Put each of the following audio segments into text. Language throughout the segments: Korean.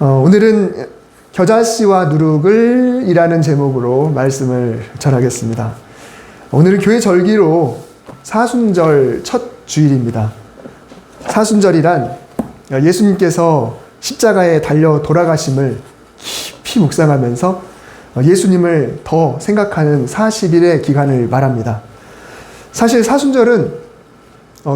오늘은 겨자씨와 누룩을 이라는 제목으로 말씀을 전하겠습니다. 오늘은 교회 절기로 사순절 첫 주일입니다. 사순절이란 예수님께서 십자가에 달려 돌아가심을 깊이 묵상하면서 예수님을 더 생각하는 40일의 기간을 말합니다. 사실 사순절은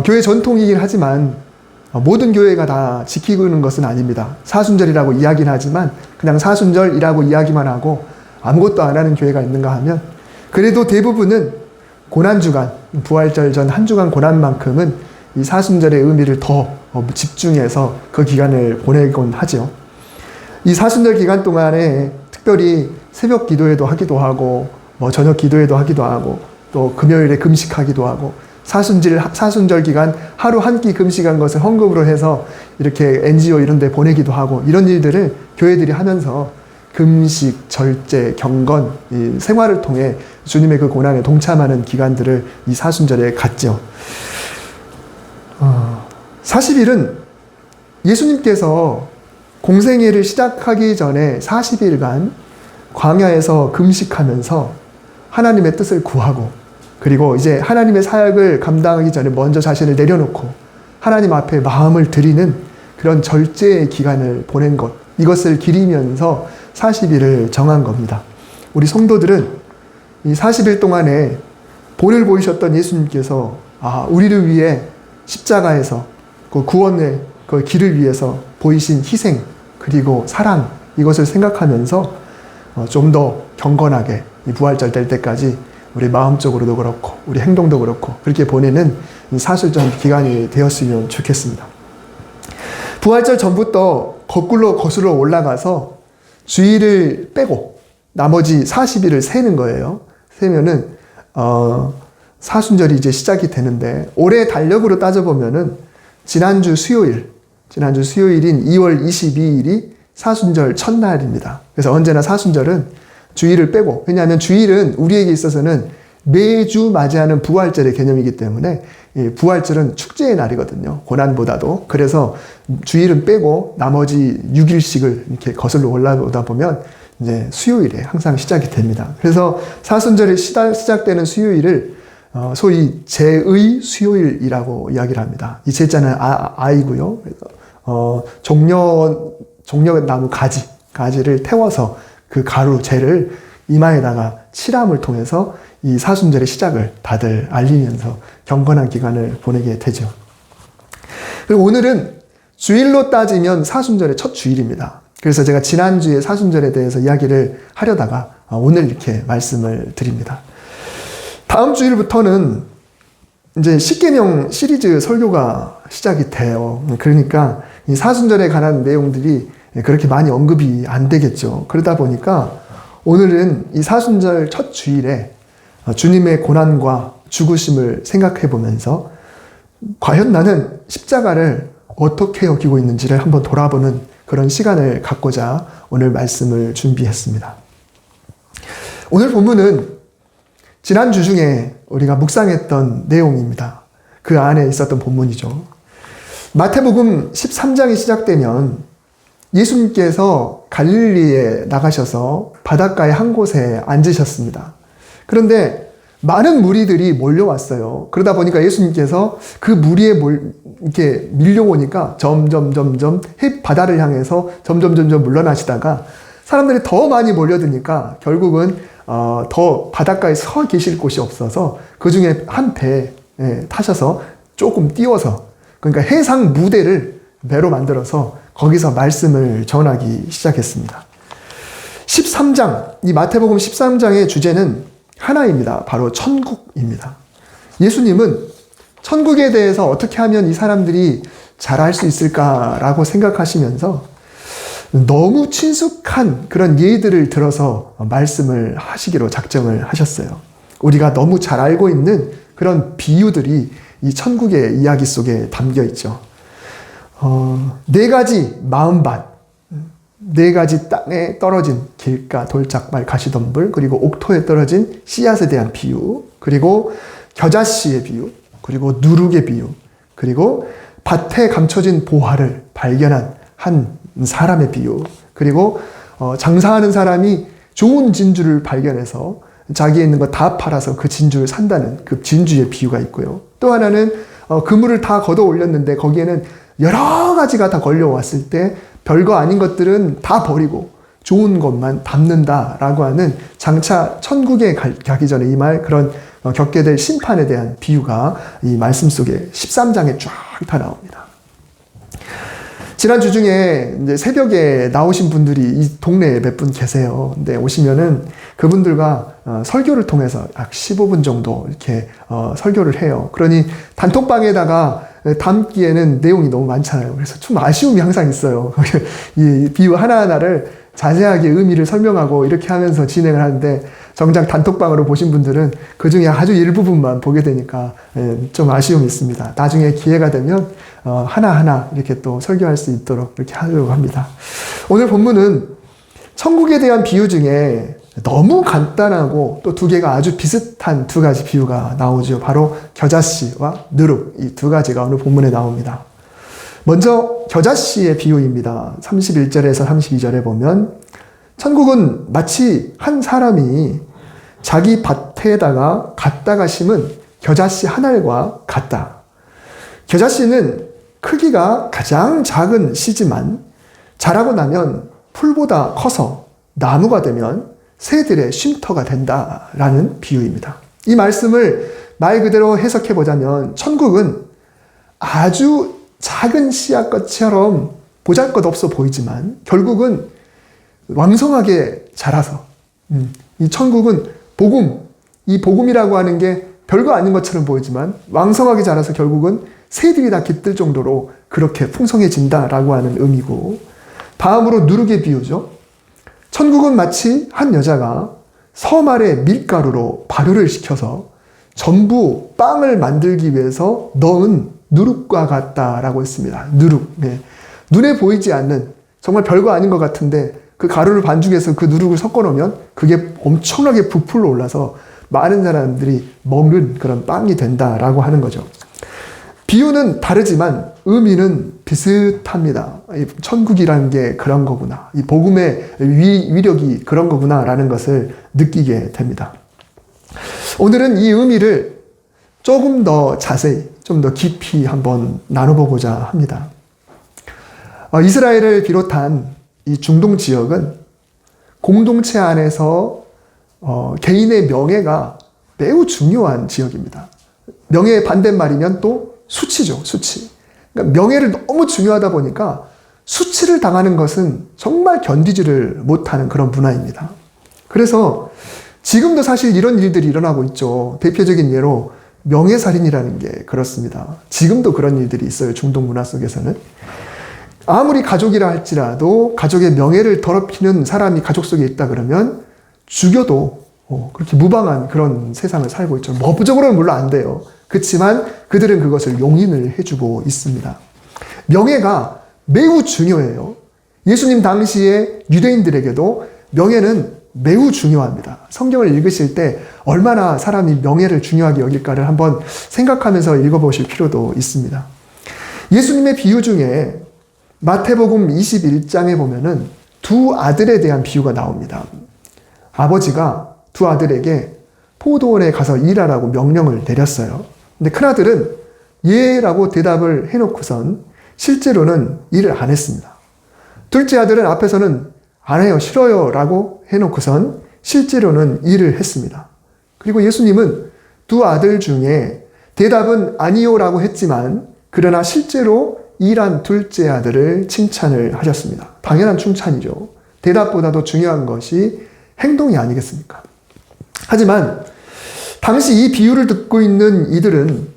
교회 전통이긴 하지만 모든 교회가 다 지키는 것은 아닙니다. 사순절이라고 이야기는 하지만 그냥 사순절이라고 이야기만 하고 아무것도 안 하는 교회가 있는가 하면 그래도 대부분은 고난주간, 부활절 전 한 주간 고난만큼은 이 사순절의 의미를 더 집중해서 그 기간을 보내곤 하죠. 이 사순절 기간 동안에 특별히 새벽 기도회도 하기도 하고 저녁 기도회도 하기도 하고 또 금요일에 금식하기도 하고 사순절 기간 하루 한 끼 금식한 것을 헌금으로 해서 이렇게 NGO 이런 데 보내기도 하고 이런 일들을 교회들이 하면서 금식, 절제, 경건, 이 생활을 통해 주님의 그 고난에 동참하는 기간들을 이 사순절에 갖죠. 40일은 예수님께서 공생애를 시작하기 전에 40일간 광야에서 금식하면서 하나님의 뜻을 구하고 그리고 이제 하나님의 사역을 감당하기 전에 먼저 자신을 내려놓고 하나님 앞에 마음을 드리는 그런 절제의 기간을 보낸 것, 이것을 기리면서 40일을 정한 겁니다. 우리 성도들은 이 40일 동안에 본을 보이셨던 예수님께서 우리를 위해 십자가에서 그 구원의 그 길을 위해서 보이신 희생 그리고 사랑, 이것을 생각하면서 좀 더 경건하게 이 부활절 될 때까지 우리 마음적으로도 그렇고 우리 행동도 그렇고 그렇게 보내는 사순절 기간이 되었으면 좋겠습니다. 부활절 전부터 거슬러 올라가서 주일을 빼고 나머지 40일을 세는 거예요. 세면은 사순절이 이제 시작이 되는데 올해 달력으로 따져보면은 지난주 수요일인 2월 22일이 사순절 첫날입니다. 그래서 언제나 사순절은 주일을 빼고, 왜냐하면 주일은 우리에게 있어서는 매주 맞이하는 부활절의 개념이기 때문에 부활절은 축제의 날이거든요. 고난보다도. 그래서 주일은 빼고 나머지 6일씩을 이렇게 거슬러 올라오다 보면 이제 수요일에 항상 시작이 됩니다. 그래서 사순절이 시작되는 수요일을 소위 제의 수요일이라고 이야기를 합니다. 이 제자는 아이고요. 그래서 종려나무 가지를 태워서 그 가루 재를 이마에다가 칠함을 통해서 이 사순절의 시작을 다들 알리면서 경건한 기간을 보내게 되죠. 그리고 오늘은 주일로 따지면 사순절의 첫 주일입니다. 그래서 제가 지난주에 사순절에 대해서 이야기를 하려다가 오늘 이렇게 말씀을 드립니다. 다음 주일부터는 이제 십계명 시리즈 설교가 시작이 돼요. 그러니까 이 사순절에 관한 내용들이 그렇게 많이 언급이 안 되겠죠. 그러다 보니까 오늘은 이 사순절 첫 주일에 주님의 고난과 죽으심을 생각해 보면서 과연 나는 십자가를 어떻게 여기고 있는지를 한번 돌아보는 그런 시간을 갖고자 오늘 말씀을 준비했습니다. 오늘 본문은 지난주 중에 우리가 묵상했던 내용입니다. 그 안에 있었던 본문이죠. 마태복음 13장이 시작되면 예수님께서 갈릴리에 나가셔서 바닷가의 한 곳에 앉으셨습니다. 그런데 많은 무리들이 몰려왔어요. 그러다 보니까 예수님께서 그 무리에 이렇게 밀려오니까 점점 바다를 향해서 점점 물러나시다가 사람들이 더 많이 몰려드니까 결국은 더 바닷가에 서 계실 곳이 없어서 그 중에 한 배에 타셔서 조금 띄워서, 그러니까 해상 무대를 배로 만들어서 거기서 말씀을 전하기 시작했습니다. 13장, 이 마태복음 13장의 주제는 하나입니다. 바로 천국입니다. 예수님은 천국에 대해서 어떻게 하면 이 사람들이 잘 알 수 있을까라고 생각하시면서 너무 친숙한 그런 예들을 들어서 말씀을 하시기로 작정을 하셨어요. 우리가 너무 잘 알고 있는 그런 비유들이 이 천국의 이야기 속에 담겨 있죠. 4가지 마음밭, 4가지 땅에 떨어진 길가, 돌짝말, 가시덤불, 그리고 옥토에 떨어진 씨앗에 대한 비유, 그리고 겨자씨의 비유, 그리고 누룩의 비유, 그리고 밭에 감춰진 보화를 발견한 한 사람의 비유, 그리고 장사하는 사람이 좋은 진주를 발견해서 자기에 있는 거 다 팔아서 그 진주를 산다는 그 진주의 비유가 있고요. 또 하나는 그물을 다 걷어 올렸는데 거기에는 여러 가지가 다 걸려왔을 때 별거 아닌 것들은 다 버리고 좋은 것만 담는다라고 하는, 장차 천국에 가기 전에 임할 그런 겪게 될 심판에 대한 비유가 이 말씀 속에 13장에 쫙 다 나옵니다. 지난주 중에 이제 새벽에 나오신 분들이 이 동네에 몇 분 계세요. 근데 오시면은 그분들과 설교를 통해서 약 15분 정도 이렇게 설교를 해요. 그러니 단톡방에다가 담기에는 내용이 너무 많잖아요. 그래서 좀 아쉬움이 항상 있어요. 이 비유 하나하나를 자세하게 의미를 설명하고 이렇게 하면서 진행을 하는데, 정작 단톡방으로 보신 분들은 그 중에 아주 일부분만 보게 되니까 좀 아쉬움이 있습니다. 나중에 기회가 되면 하나하나 이렇게 또 설교할 수 있도록 이렇게 하려고 합니다. 오늘 본문은 천국에 대한 비유 중에 너무 간단하고 또 두 개가 아주 비슷한 두 가지 비유가 나오죠. 바로 겨자씨와 누룩, 이 두 가지가 오늘 본문에 나옵니다. 먼저 겨자씨의 비유입니다. 31절에서 32절에 보면, 천국은 마치 한 사람이 자기 밭에다가 갖다가 심은 겨자씨 한 알과 같다. 겨자씨는 크기가 가장 작은 씨지만 자라고 나면 풀보다 커서 나무가 되면 새들의 쉼터가 된다라는 비유입니다. 이 말씀을 말 그대로 해석해 보자면, 천국은 아주 작은 씨앗것처럼 보잘것없어 보이지만 결국은 왕성하게 자라서, 이 천국은 복음, 이 복음이라고 하는 게 별거 아닌 것처럼 보이지만 왕성하게 자라서 결국은 새들이 다 깃들 정도로 그렇게 풍성해진다라고 하는 의미고, 다음으로 누룩의 비유죠. 천국은 마치 한 여자가 섬 아래 밀가루로 발효를 시켜서 전부 빵을 만들기 위해서 넣은 누룩과 같다라고 했습니다. 누룩. 네. 눈에 보이지 않는, 정말 별거 아닌 것 같은데 그 가루를 반죽해서 그 누룩을 섞어 놓으면 그게 엄청나게 부풀어 올라서 많은 사람들이 먹는 그런 빵이 된다라고 하는 거죠. 비유는 다르지만 의미는 비슷합니다. 천국이라는 게 그런 거구나. 이 복음의 위력이 그런 거구나 라는 것을 느끼게 됩니다. 오늘은 이 의미를 조금 더 자세히, 좀 더 깊이 한번 나눠보고자 합니다. 이스라엘을 비롯한 이 중동 지역은 공동체 안에서 개인의 명예가 매우 중요한 지역입니다. 명예의 반대말이면 또 수치죠, 수치. 그러니까 명예를 너무 중요하다 보니까 수치를 당하는 것은 정말 견디지를 못하는 그런 문화입니다. 그래서 지금도 사실 이런 일들이 일어나고 있죠. 대표적인 예로 명예살인이라는 게 그렇습니다. 지금도 그런 일들이 있어요, 중동 문화 속에서는. 아무리 가족이라 할지라도 가족의 명예를 더럽히는 사람이 가족 속에 있다 그러면 죽여도 그렇게 무방한 그런 세상을 살고 있죠. 법적으로는 물론 안 돼요. 그렇지만 그들은 그것을 용인을 해주고 있습니다. 명예가 매우 중요해요. 예수님 당시에 유대인들에게도 명예는 매우 중요합니다. 성경을 읽으실 때 얼마나 사람이 명예를 중요하게 여길까를 한번 생각하면서 읽어보실 필요도 있습니다. 예수님의 비유 중에 마태복음 21장에 보면은 두 아들에 대한 비유가 나옵니다. 아버지가 두 아들에게 포도원에 가서 일하라고 명령을 내렸어요. 근데 큰아들은 예 라고 대답을 해놓고선 실제로는 일을 안 했습니다. 둘째 아들은 앞에서는 안 해요, 싫어요 라고 해놓고선 실제로는 일을 했습니다. 그리고 예수님은 두 아들 중에 대답은 아니요 라고 했지만 그러나 실제로 일한 둘째 아들을 칭찬을 하셨습니다. 당연한 칭찬이죠. 대답보다도 중요한 것이 행동이 아니겠습니까? 하지만 당시 이 비유를 듣고 있는 이들은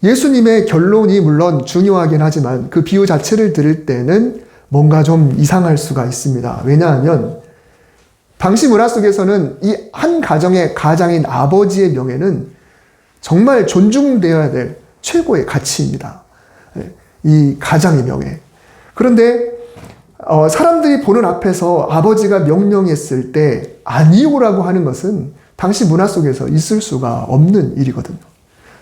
예수님의 결론이 물론 중요하긴 하지만 그 비유 자체를 들을 때는 뭔가 좀 이상할 수가 있습니다. 왜냐하면 당시 문화 속에서는 이 한 가정의 가장인 아버지의 명예는 정말 존중되어야 될 최고의 가치입니다. 이 가장의 명예. 그런데 사람들이 보는 앞에서 아버지가 명령했을 때 아니오라고 하는 것은 당시 문화 속에서 있을 수가 없는 일이거든요.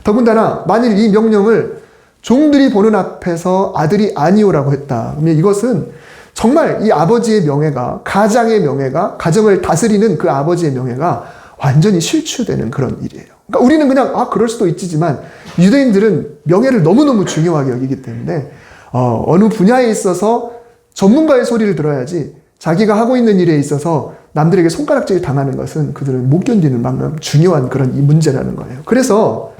더군다나 만일 이 명령을 종들이 보는 앞에서 아들이 아니오라고 했다. 그러면 이것은 정말 이 아버지의 명예가, 가장의 명예가, 가정을 다스리는 그 아버지의 명예가 완전히 실추되는 그런 일이에요. 그러니까 우리는 그냥 그럴 수도 있지만 유대인들은 명예를 너무너무 중요하게 여기기 때문에 어느 분야에 있어서 전문가의 소리를 들어야지 자기가 하고 있는 일에 있어서 남들에게 손가락질 당하는 것은 그들은 못 견디는 만큼 중요한 그런 이 문제라는 거예요. 그래서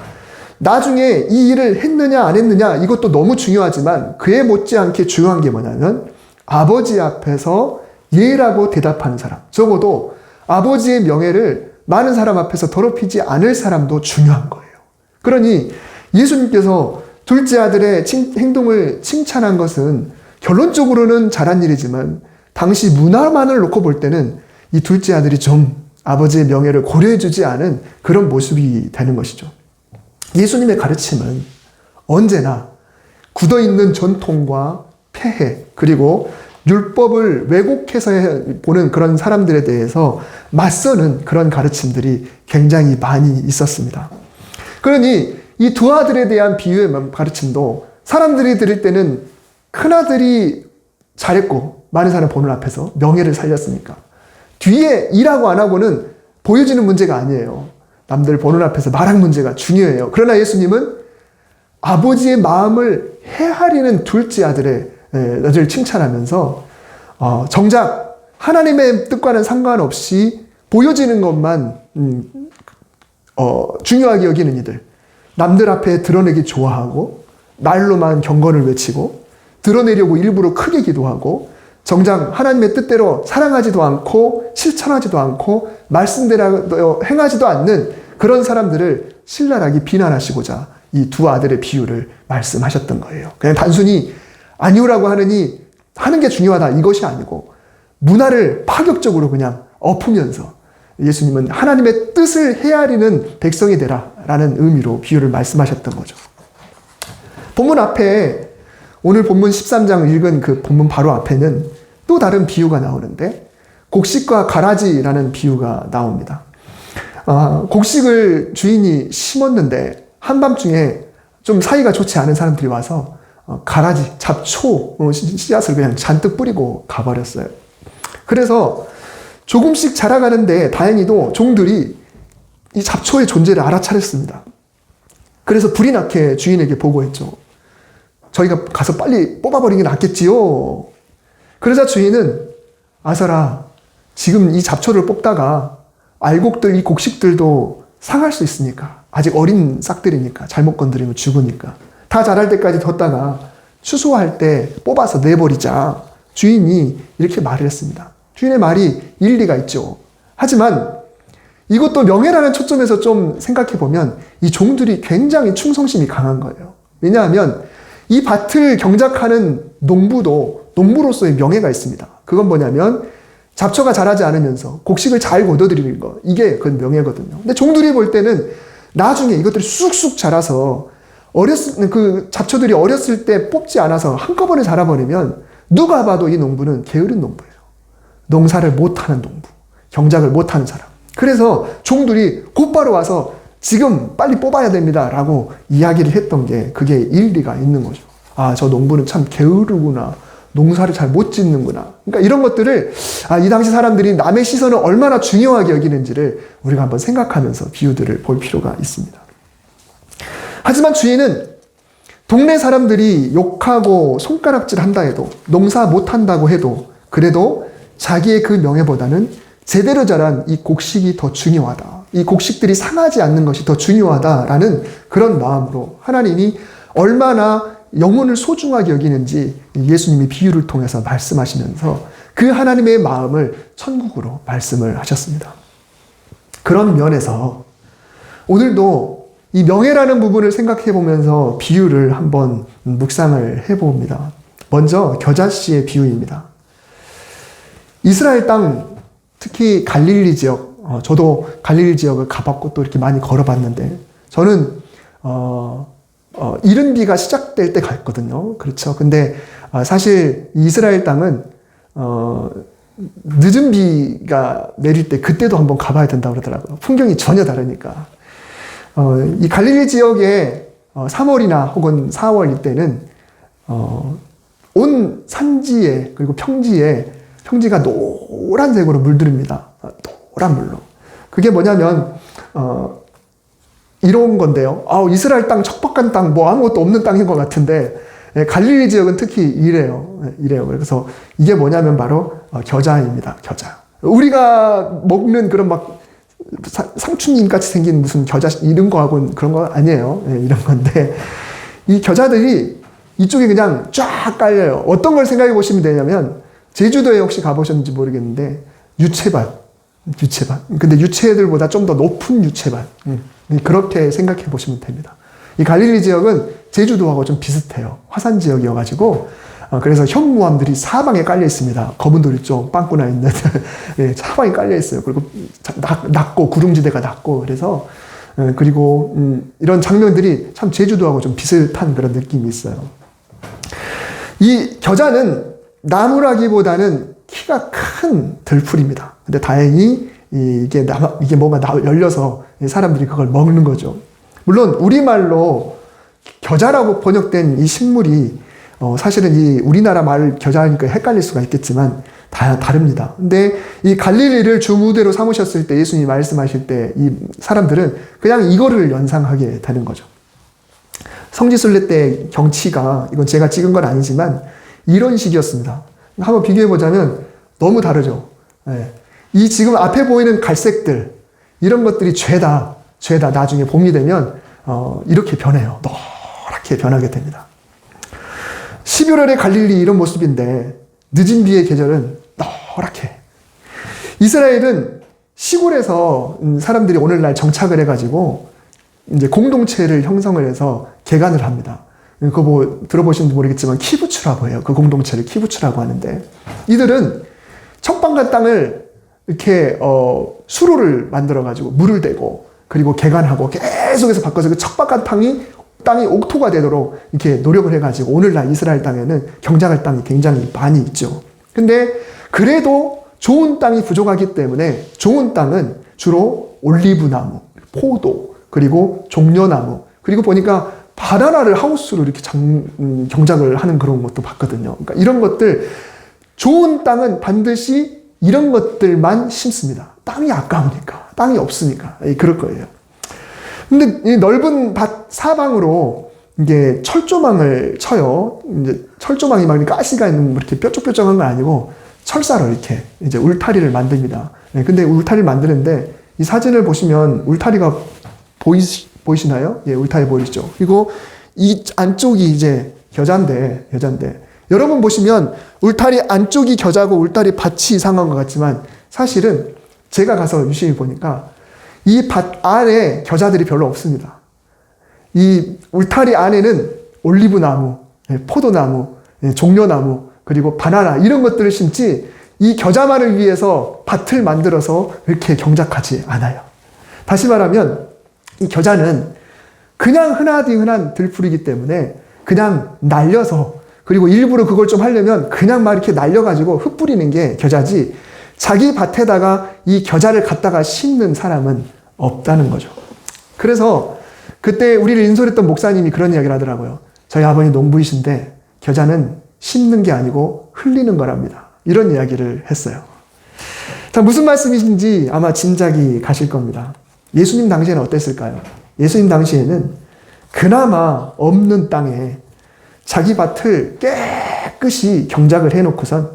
나중에 이 일을 했느냐 안 했느냐 이것도 너무 중요하지만 그에 못지않게 중요한 게 뭐냐면 아버지 앞에서 예라고 대답하는 사람, 적어도 아버지의 명예를 많은 사람 앞에서 더럽히지 않을 사람도 중요한 거예요. 그러니 예수님께서 둘째 아들의 행동을 칭찬한 것은 결론적으로는 잘한 일이지만 당시 문화만을 놓고 볼 때는 이 둘째 아들이 좀 아버지의 명예를 고려해주지 않은 그런 모습이 되는 것이죠. 예수님의 가르침은 언제나 굳어있는 전통과 폐해, 그리고 율법을 왜곡해서 보는 그런 사람들에 대해서 맞서는 그런 가르침들이 굉장히 많이 있었습니다. 그러니 이 두 아들에 대한 비유의 가르침도 사람들이 들을 때는 큰아들이 잘했고 많은 사람 보는 앞에서 명예를 살렸으니까 뒤에 일하고 안 하고는 보여지는 문제가 아니에요. 남들 보는 앞에서 말한 문제가 중요해요. 그러나 예수님은 아버지의 마음을 헤아리는 둘째 아들을 칭찬하면서 정작 하나님의 뜻과는 상관없이 보여지는 것만 중요하게 여기는 이들, 남들 앞에 드러내기 좋아하고 말로만 경건을 외치고 드러내려고 일부러 크게 기도하고 정작 하나님의 뜻대로 사랑하지도 않고 실천하지도 않고 말씀대로 행하지도 않는 그런 사람들을 신랄하게 비난하시고자 이 두 아들의 비유를 말씀하셨던 거예요. 그냥 단순히 아니오라고 하느니 하는 게 중요하다 이것이 아니고 문화를 파격적으로 그냥 엎으면서 예수님은 하나님의 뜻을 헤아리는 백성이 되라 라는 의미로 비유를 말씀하셨던 거죠. 본문 앞에 오늘 본문 13장 읽은 그 본문 바로 앞에는 또 다른 비유가 나오는데 곡식과 가라지라는 비유가 나옵니다. 곡식을 주인이 심었는데 한밤중에 좀 사이가 좋지 않은 사람들이 와서 가라지, 잡초 씨앗을 그냥 잔뜩 뿌리고 가버렸어요. 그래서 조금씩 자라가는데 다행히도 종들이 이 잡초의 존재를 알아차렸습니다. 그래서 불이 나게 주인에게 보고했죠. 저희가 가서 빨리 뽑아버리는 게 낫겠지요. 그러자 주인은 아서라, 지금 이 잡초를 뽑다가 알곡들, 이 곡식들도 상할 수 있으니까 아직 어린 싹들이니까 잘못 건드리면 죽으니까 다 자랄 때까지 뒀다가 추수할 때 뽑아서 내버리자. 주인이 이렇게 말을 했습니다. 주인의 말이 일리가 있죠. 하지만 이것도 명예라는 초점에서 좀 생각해보면 이 종들이 굉장히 충성심이 강한 거예요. 왜냐하면 이 밭을 경작하는 농부도 농부로서의 명예가 있습니다. 그건 뭐냐면 잡초가 자라지 않으면서 곡식을 잘 거둬들이는 거, 이게 그 명예거든요. 근데 종들이 볼 때는 나중에 이것들이 쑥쑥 자라서 그 잡초들이 어렸을 때 뽑지 않아서 한꺼번에 자라버리면 누가 봐도 이 농부는 게으른 농부예요. 농사를 못하는 농부, 경작을 못하는 사람. 그래서 종들이 곧바로 와서 지금 빨리 뽑아야 됩니다 라고 이야기를 했던 게 그게 일리가 있는 거죠. 저 농부는 참 게으르구나. 농사를 잘 못 짓는구나. 그러니까 이런 것들을 이 당시 사람들이 남의 시선을 얼마나 중요하게 여기는지를 우리가 한번 생각하면서 비유들을 볼 필요가 있습니다. 하지만 주인은 동네 사람들이 욕하고 손가락질 한다 해도 농사 못한다고 해도 그래도 자기의 그 명예보다는 제대로 자란 이 곡식이 더 중요하다. 이 곡식들이 상하지 않는 것이 더 중요하다라는 그런 마음으로 하나님이 얼마나 영혼을 소중하게 여기는지 예수님이 비유를 통해서 말씀하시면서 그 하나님의 마음을 천국으로 말씀을 하셨습니다. 그런 면에서 오늘도 이 명예라는 부분을 생각해 보면서 비유를 한번 묵상을 해봅니다. 먼저 겨자씨의 비유입니다. 이스라엘 땅, 특히 갈릴리 지역, 저도 갈릴리 지역을 가봤고 또 이렇게 많이 걸어봤는데 저는 이른 비가 시작될 때 갔거든요. 그렇죠. 근데 사실 이스라엘 땅은 늦은 비가 내릴 때 그때도 한번 가봐야 된다고 그러더라고요. 풍경이 전혀 다르니까. 이 갈릴리 지역에 3월이나 혹은 4월 이때는 온 산지에 그리고 평지가 노란색으로 물들입니다. 노란 물로. 그게 뭐냐면 이런 건데요. 이스라엘 땅, 척박한 땅, 뭐 아무것도 없는 땅인 것 같은데 갈릴리 지역은 특히 이래요. 그래서 이게 뭐냐면 바로 겨자입니다. 겨자. 우리가 먹는 그런 막 상추님 같이 생긴 무슨 겨자 이런 거하고는 그런 거 아니에요. 이런 건데 이 겨자들이 이쪽에 그냥 쫙 깔려요. 어떤 걸 생각해 보시면 되냐면 제주도에 혹시 가보셨는지 모르겠는데 유채밭. 근데 유채들보다 좀 더 높은 유채밭. 그렇게 생각해 보시면 됩니다. 이 갈릴리 지역은 제주도하고 좀 비슷해요. 화산 지역이어가지고 그래서 현무암들이 사방에 깔려 있습니다. 검은 돌이 좀 빵꾸나 있는 사방에 깔려 있어요. 그리고 낮고 구릉지대가 낮고 그래서 그리고 이런 장면들이 참 제주도하고 좀 비슷한 그런 느낌이 있어요. 이 겨자는 나무라기보다는 키가 큰 들풀입니다. 근데 다행히 이게 뭔가 열려서 사람들이 그걸 먹는 거죠. 물론 우리말로 겨자라고 번역된 이 식물이 사실은 이 우리나라 말 겨자니까 헷갈릴 수가 있겠지만 다릅니다. 근데 이 갈릴리를 주무대로 삼으셨을 때 예수님이 말씀하실 때 이 사람들은 그냥 이거를 연상하게 되는 거죠. 성지순례 때 경치가 이건 제가 찍은 건 아니지만 이런 식이었습니다. 한번 비교해 보자면 너무 다르죠. 이 지금 앞에 보이는 갈색들 이런 것들이 죄다 나중에 봄이 되면 이렇게 변해요. 노랗게 변하게 됩니다. 11월의 갈릴리 이런 모습인데 늦은 비의 계절은 노랗게. 이스라엘은 시골에서 사람들이 오늘날 정착을 해가지고 이제 공동체를 형성을 해서 개간을 합니다. 그거 뭐 들어보시는지 모르겠지만 키부츠라고 해요. 그 공동체를 키부츠라고 하는데 이들은 척박한 땅을 이렇게 수로를 만들어가지고 물을 대고 그리고 개간하고 계속해서 바꿔서 그 척박한 땅이 옥토가 되도록 이렇게 노력을 해가지고 오늘날 이스라엘 땅에는 경작할 땅이 굉장히 많이 있죠. 근데 그래도 좋은 땅이 부족하기 때문에 좋은 땅은 주로 올리브나무, 포도, 그리고 종려나무, 그리고 보니까 바나나를 하우스로 이렇게 경작을 하는 그런 것도 봤거든요. 그러니까 이런 것들, 좋은 땅은 반드시 이런 것들만 심습니다. 땅이 아까우니까, 땅이 없으니까. 그럴 거예요. 근데 이 넓은 밭 사방으로 이게 철조망을 쳐요. 이제 철조망이 막 가시가 있는 이렇게 뾰족뾰족한 건 아니고 철사로 이렇게 이제 울타리를 만듭니다. 근데 울타리를 만드는데 이 사진을 보시면 울타리가 보이시나요? 울타리 보이시죠? 그리고 이 안쪽이 이제 겨자인데 여러분 보시면 울타리 안쪽이 겨자고 울타리 밭이 이상한 것 같지만 사실은 제가 가서 유심히 보니까 이 밭 안에 겨자들이 별로 없습니다. 이 울타리 안에는 올리브나무, 포도나무, 종려나무, 그리고 바나나 이런 것들을 심지 이 겨자만을 위해서 밭을 만들어서 이렇게 경작하지 않아요. 다시 말하면 이 겨자는 그냥 흔한 들풀이기 때문에 그냥 날려서 그리고 일부러 그걸 좀 하려면 그냥 막 이렇게 날려가지고 흩뿌리는 게 겨자지 자기 밭에다가 이 겨자를 갖다가 심는 사람은 없다는 거죠. 그래서 그때 우리를 인솔했던 목사님이 그런 이야기를 하더라고요. 저희 아버님 농부이신데 겨자는 심는 게 아니고 흘리는 거랍니다. 이런 이야기를 했어요. 자, 무슨 말씀이신지 아마 짐작이 가실 겁니다. 예수님 당시에는 어땠을까요? 예수님 당시에는 그나마 없는 땅에 자기 밭을 깨끗이 경작을 해놓고선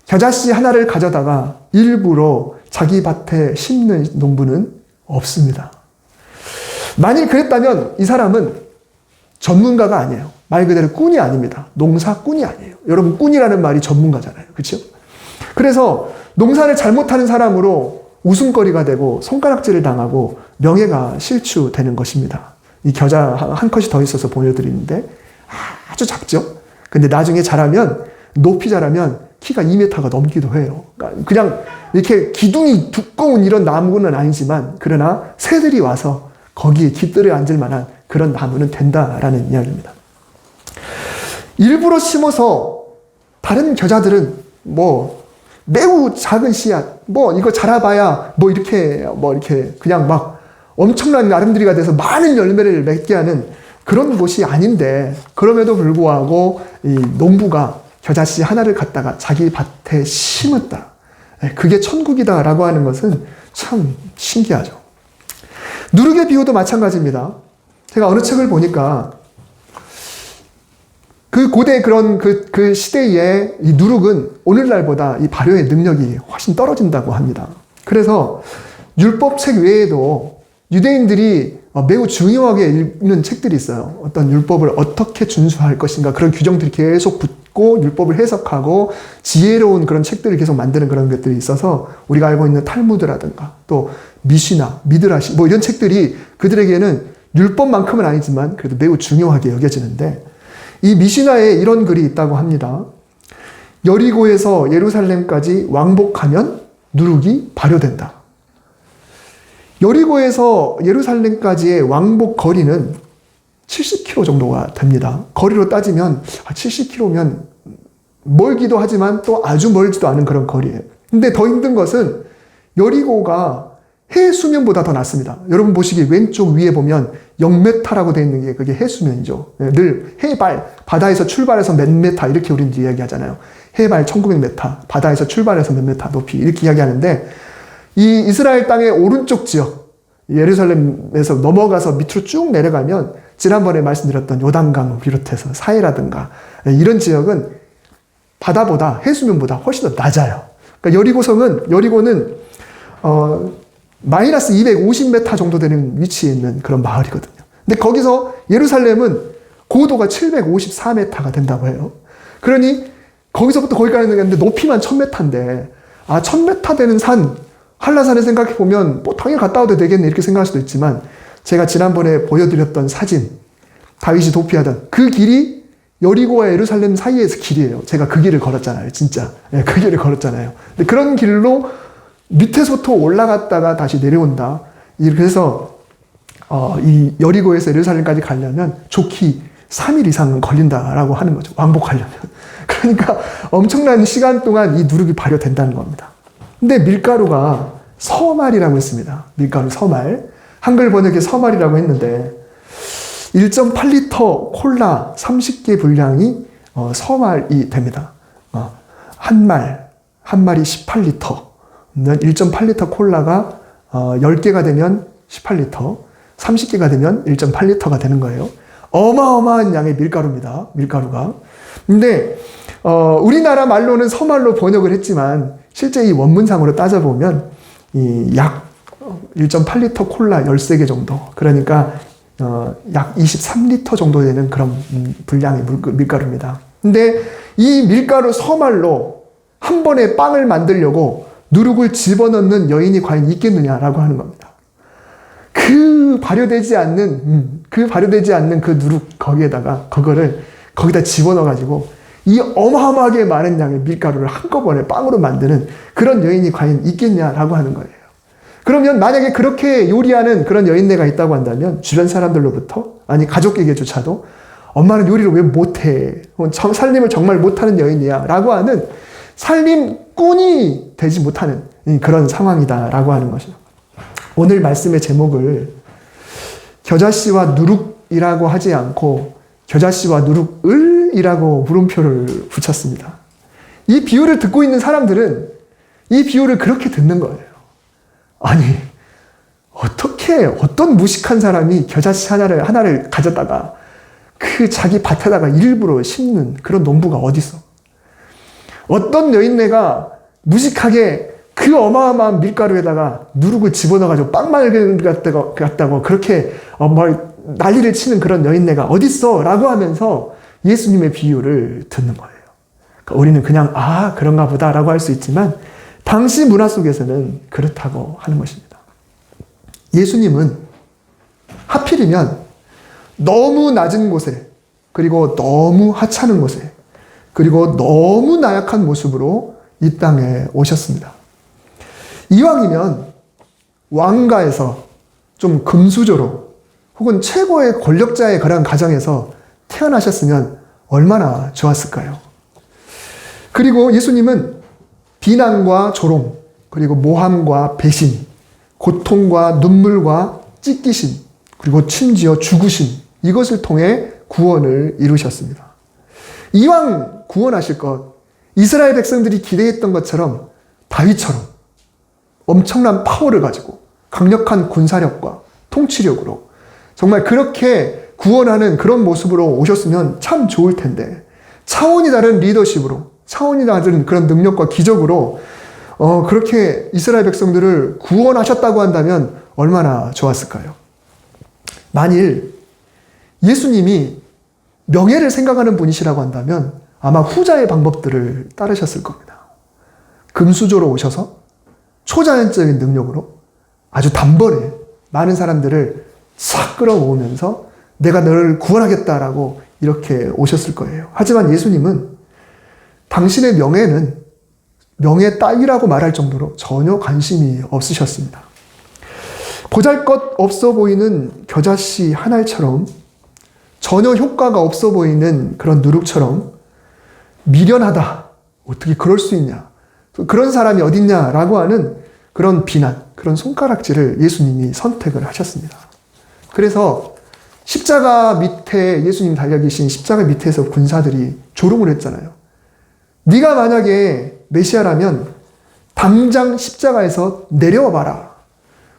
겨자씨 하나를 가져다가 일부러 자기 밭에 심는 농부는 없습니다. 만일 그랬다면 이 사람은 전문가가 아니에요. 말 그대로 꾼이 아닙니다. 농사꾼이 아니에요. 여러분 꾼이라는 말이 전문가잖아요. 그렇죠? 그래서 농사를 잘못하는 사람으로 웃음거리가 되고 손가락질을 당하고 명예가 실추되는 것입니다. 이 겨자 한 컷이 더 있어서 보여드리는데 아주 작죠? 근데 나중에 자라면 높이 자라면 키가 2m가 넘기도 해요. 그냥 이렇게 기둥이 두꺼운 이런 나무는 아니지만 그러나 새들이 와서 거기에 깃들에 앉을 만한 그런 나무는 된다라는 이야기입니다. 일부러 심어서 다른 겨자들은 뭐 매우 작은 씨앗, 뭐 이거 자라봐야 뭐 이렇게 그냥 막 엄청난 나름들이가 돼서 많은 열매를 맺게 하는 그런 곳이 아닌데 그럼에도 불구하고 이 농부가 겨자씨 하나를 갖다가 자기 밭에 심었다. 그게 천국이다라고 하는 것은 참 신기하죠. 누룩의 비유도 마찬가지입니다. 제가 어느 책을 보니까 그 고대 그 시대에 이 누룩은 오늘날보다 이 발효의 능력이 훨씬 떨어진다고 합니다. 그래서 율법책 외에도 유대인들이 매우 중요하게 읽는 책들이 있어요. 어떤 율법을 어떻게 준수할 것인가 그런 규정들이 계속 붙고 율법을 해석하고 지혜로운 그런 책들을 계속 만드는 그런 것들이 있어서 우리가 알고 있는 탈무드라든가 또 미시나, 미드라시 뭐 이런 책들이 그들에게는 율법만큼은 아니지만 그래도 매우 중요하게 여겨지는데 이 미시나에 이런 글이 있다고 합니다. 여리고에서 예루살렘까지 왕복하면 누룩이 발효된다. 여리고에서 예루살렘까지의 왕복 거리는 70km 정도가 됩니다. 거리로 따지면 70km면 멀기도 하지만 또 아주 멀지도 않은 그런 거리예요. 근데 더 힘든 것은 여리고가 해수면보다 더 낮습니다. 여러분 보시기 왼쪽 위에 보면 0m라고 되어 있는 게 그게 해수면이죠. 늘 해발, 바다에서 출발해서 몇 메타 이렇게 우리는 이야기하잖아요. 해발 1900m, 바다에서 출발해서 몇 메타 높이 이렇게 이야기하는데 이 이스라엘 땅의 오른쪽 지역, 예루살렘에서 넘어가서 밑으로 쭉 내려가면 지난번에 말씀드렸던 요단강을 비롯해서 사해라든가 이런 지역은 바다보다 해수면보다 훨씬 더 낮아요. 그러니까 여리고는 마이너스 250m 정도 되는 위치에 있는 그런 마을이거든요. 근데 거기서 예루살렘은 고도가 754m가 된다고 해요. 그러니 거기서부터 거기까지 있는데 높이만 1000m인데 1000m 되는 산 한라산을 생각해 보면 뭐 당연히 갔다 와도 되겠네 이렇게 생각할 수도 있지만 제가 지난번에 보여드렸던 사진 다윗이 도피하던 그 길이 여리고와 예루살렘 사이에서 길이에요. 제가 그 길을 걸었잖아요. 진짜 그 길을 걸었잖아요. 근데 그런 길로 밑에서부터 올라갔다가 다시 내려온다. 이렇게 해서 이 여리고에서 예루살렘까지 가려면 좋기 3일 이상은 걸린다라고 하는 거죠. 왕복하려면. 그러니까 엄청난 시간 동안 이 누룩이 발효된다는 겁니다. 근데 밀가루가 서말이라고 했습니다. 밀가루 서말. 한글 번역에 서말이라고 했는데 1.8리터 콜라 30개 분량이 서말이 됩니다. 한 말이 18리터. 1.8리터 콜라가 10개가 되면 18리터, 30개가 되면 1.8리터가 되는 거예요. 어마어마한 양의 밀가루입니다. 밀가루가. 근데 우리나라 말로는 서말로 번역을 했지만 실제 이 원문상으로 따져보면 약 1.8리터 콜라 13개 정도, 그러니까 약 23리터 정도 되는 그런 분량의 밀가루입니다. 근데 이 밀가루 서말로 한 번에 빵을 만들려고 누룩을 집어넣는 여인이 과연 있겠느냐라고 하는 겁니다. 그 발효되지 않는 그 누룩 거기다 집어넣어가지고 이 어마어마하게 많은 양의 밀가루를 한꺼번에 빵으로 만드는 그런 여인이 과연 있겠냐라고 하는 거예요. 그러면 만약에 그렇게 요리하는 그런 여인네가 있다고 한다면 주변 사람들로부터, 아니 가족에게조차도 엄마는 요리를 왜 못해? 살림을 정말 못하는 여인이야 라고 하는 살림꾼이 되지 못하는 그런 상황이다라고 하는 것이죠. 오늘 말씀의 제목을 겨자씨와 누룩이라고 하지 않고 겨자씨와 누룩을이라고 물음표를 붙였습니다. 이 비유를 듣고 있는 사람들은 이 비유를 그렇게 듣는 거예요. 아니, 어떤 무식한 사람이 겨자씨 하나를 가져다가 그 자기 밭에다가 일부러 심는 그런 농부가 어디 있어? 어떤 여인네가 무식하게 그 어마어마한 밀가루에다가 누룩을 집어넣어가지고 빵 만들겠다고 그렇게 난리를 치는 그런 여인네가 어딨어? 라고 하면서 예수님의 비유를 듣는 거예요. 그러니까 우리는 그냥 그런가 보다 라고 할 수 있지만 당시 문화 속에서는 그렇다고 하는 것입니다. 예수님은 하필이면 너무 낮은 곳에, 그리고 너무 하찮은 곳에, 그리고 너무 나약한 모습으로 이 땅에 오셨습니다. 이왕이면 왕가에서 좀 금수저로 혹은 최고의 권력자의 그런 가정에서 태어나셨으면 얼마나 좋았을까요? 그리고 예수님은 비난과 조롱, 그리고 모함과 배신, 고통과 눈물과 찢기심, 그리고 심지어 죽으심, 이것을 통해 구원을 이루셨습니다. 이왕 구원하실 것, 이스라엘 백성들이 기대했던 것처럼 다윗처럼 엄청난 파워를 가지고 강력한 군사력과 통치력으로 정말 그렇게 구원하는 그런 모습으로 오셨으면 참 좋을 텐데, 차원이 다른 리더십으로, 차원이 다른 그런 능력과 기적으로 그렇게 이스라엘 백성들을 구원하셨다고 한다면 얼마나 좋았을까요? 만일 예수님이 명예를 생각하는 분이시라고 한다면 아마 후자의 방법들을 따르셨을 겁니다. 금수저로 오셔서 초자연적인 능력으로 아주 단번에 많은 사람들을 싹 끌어모으면서 내가 너를 구원하겠다라고 이렇게 오셨을 거예요. 하지만 예수님은 당신의 명예는 명예 따위라고 말할 정도로 전혀 관심이 없으셨습니다. 보잘것 없어 보이는 겨자씨 한 알처럼 전혀 효과가 없어 보이는 그런 누룩처럼 미련하다. 어떻게 그럴 수 있냐. 그런 사람이 어딨냐라고 하는 그런 비난, 그런 손가락질을 예수님이 선택을 하셨습니다. 그래서 십자가 밑에 예수님 달려 계신 십자가 밑에서 군사들이 조롱을 했잖아요. 네가 만약에 메시아라면 당장 십자가에서 내려와 봐라.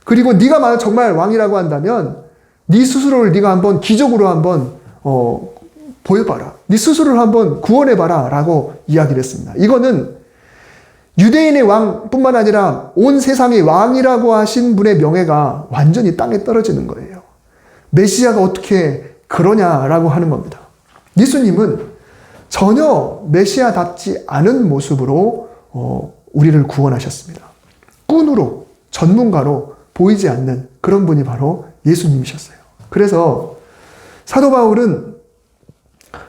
그리고 네가 만약 정말 왕이라고 한다면 네 스스로를 네가 한번 기적으로 한번 보여봐라. 네 스스로를 한번 구원해봐라 라고 이야기를 했습니다. 이거는 유대인의 왕뿐만 아니라 온 세상의 왕이라고 하신 분의 명예가 완전히 땅에 떨어지는 거예요. 메시아가 어떻게 그러냐라고 하는 겁니다. 예수님은 전혀 메시아답지 않은 모습으로 우리를 구원하셨습니다. 꾼으로, 전문가로 보이지 않는 그런 분이 바로 예수님이셨어요. 그래서 사도 바울은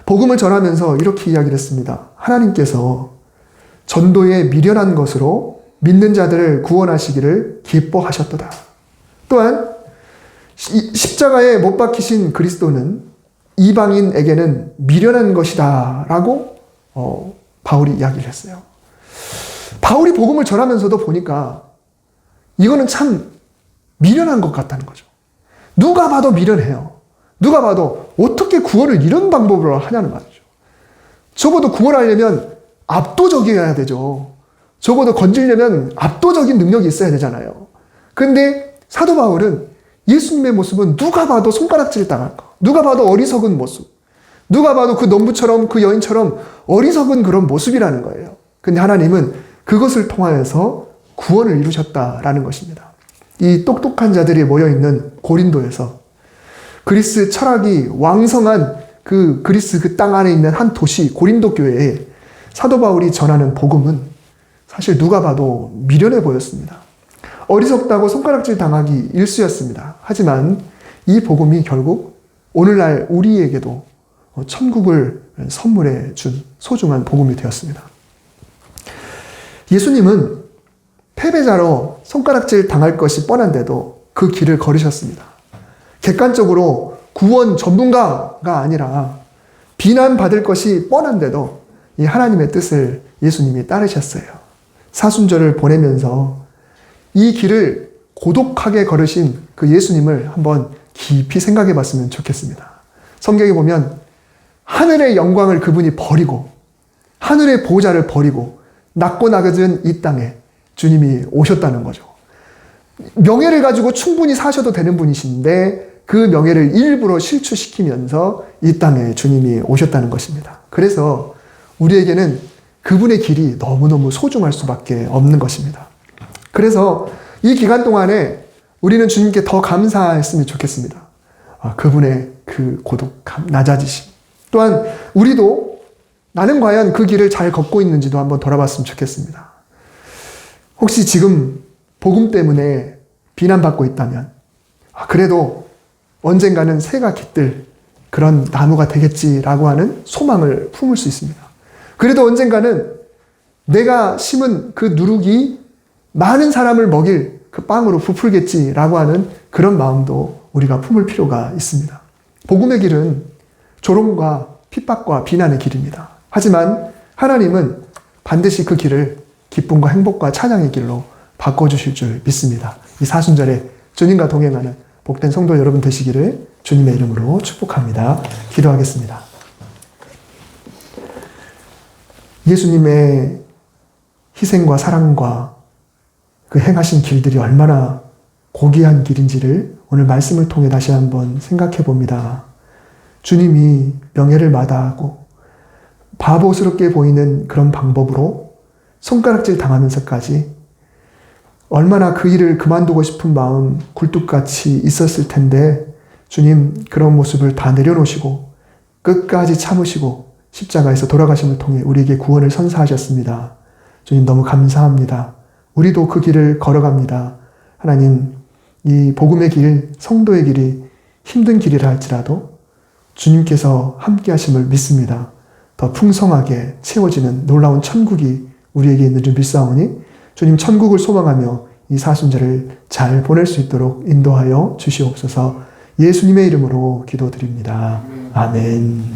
복음을 전하면서 이렇게 이야기를 했습니다. 하나님께서 전도에 미련한 것으로 믿는 자들을 구원하시기를 기뻐하셨도다. 또한 십자가에 못 박히신 그리스도는 이방인에게는 미련한 것이다 라고 바울이 이야기를 했어요. 바울이 복음을 전하면서도 보니까 이거는 참 미련한 것 같다는 거죠. 누가 봐도 미련해요. 누가 봐도 어떻게 구원을 이런 방법으로 하냐는 말이죠. 적어도 구원하려면 압도적이어야 되죠. 적어도 건지려면 압도적인 능력이 있어야 되잖아요. 근데 사도 바울은 예수님의 모습은 누가 봐도 손가락질 당할 거, 누가 봐도 어리석은 모습, 누가 봐도 그 농부처럼 그 여인처럼 어리석은 그런 모습이라는 거예요. 근데 하나님은 그것을 통하여서 구원을 이루셨다라는 것입니다. 이 똑똑한 자들이 모여있는 고린도에서 그리스 철학이 왕성한 그 그리스 그 땅 안에 있는 한 도시 고린도 교회에 사도 바울이 전하는 복음은 사실 누가 봐도 미련해 보였습니다. 어리석다고 손가락질 당하기 일쑤였습니다. 하지만 이 복음이 결국 오늘날 우리에게도 천국을 선물해 준 소중한 복음이 되었습니다. 예수님은 패배자로 손가락질 당할 것이 뻔한데도 그 길을 걸으셨습니다. 객관적으로 구원 전문가가 아니라 비난받을 것이 뻔한데도 이 하나님의 뜻을 예수님이 따르셨어요. 사순절을 보내면서 이 길을 고독하게 걸으신 그 예수님을 한번 깊이 생각해 봤으면 좋겠습니다. 성경에 보면 하늘의 영광을 그분이 버리고 하늘의 보호자를 버리고 낮고 낮은 이 땅에 주님이 오셨다는 거죠. 명예를 가지고 충분히 사셔도 되는 분이신데 그 명예를 일부러 실추시키면서 이 땅에 주님이 오셨다는 것입니다. 그래서 우리에게는 그분의 길이 너무너무 소중할 수밖에 없는 것입니다. 그래서 이 기간 동안에 우리는 주님께 더 감사했으면 좋겠습니다. 그분의 그 고독함, 낮아지심. 또한 우리도 나는 과연 그 길을 잘 걷고 있는지도 한번 돌아봤으면 좋겠습니다. 혹시 지금 복음 때문에 비난받고 있다면 그래도 언젠가는 새가 깃들 그런 나무가 되겠지라고 하는 소망을 품을 수 있습니다. 그래도 언젠가는 내가 심은 그 누룩이 많은 사람을 먹일 그 빵으로 부풀겠지라고 하는 그런 마음도 우리가 품을 필요가 있습니다. 복음의 길은 조롱과 핍박과 비난의 길입니다. 하지만 하나님은 반드시 그 길을 기쁨과 행복과 찬양의 길로 바꿔주실 줄 믿습니다. 이 사순절에 주님과 동행하는 복된 성도 여러분 되시기를 주님의 이름으로 축복합니다. 기도하겠습니다. 예수님의 희생과 사랑과 그 행하신 길들이 얼마나 고귀한 길인지를 오늘 말씀을 통해 다시 한번 생각해 봅니다. 주님이 명예를 마다하고 바보스럽게 보이는 그런 방법으로 손가락질 당하면서까지 얼마나 그 일을 그만두고 싶은 마음 굴뚝같이 있었을 텐데 주님 그런 모습을 다 내려놓으시고 끝까지 참으시고 십자가에서 돌아가심을 통해 우리에게 구원을 선사하셨습니다. 주님 너무 감사합니다. 우리도 그 길을 걸어갑니다. 하나님, 이 복음의 길, 성도의 길이 힘든 길이라 할지라도 주님께서 함께 하심을 믿습니다. 더 풍성하게 채워지는 놀라운 천국이 우리에게 있는 줄 믿사오니 주님 천국을 소망하며 이 사순절을 잘 보낼 수 있도록 인도하여 주시옵소서. 예수님의 이름으로 기도드립니다. 아멘.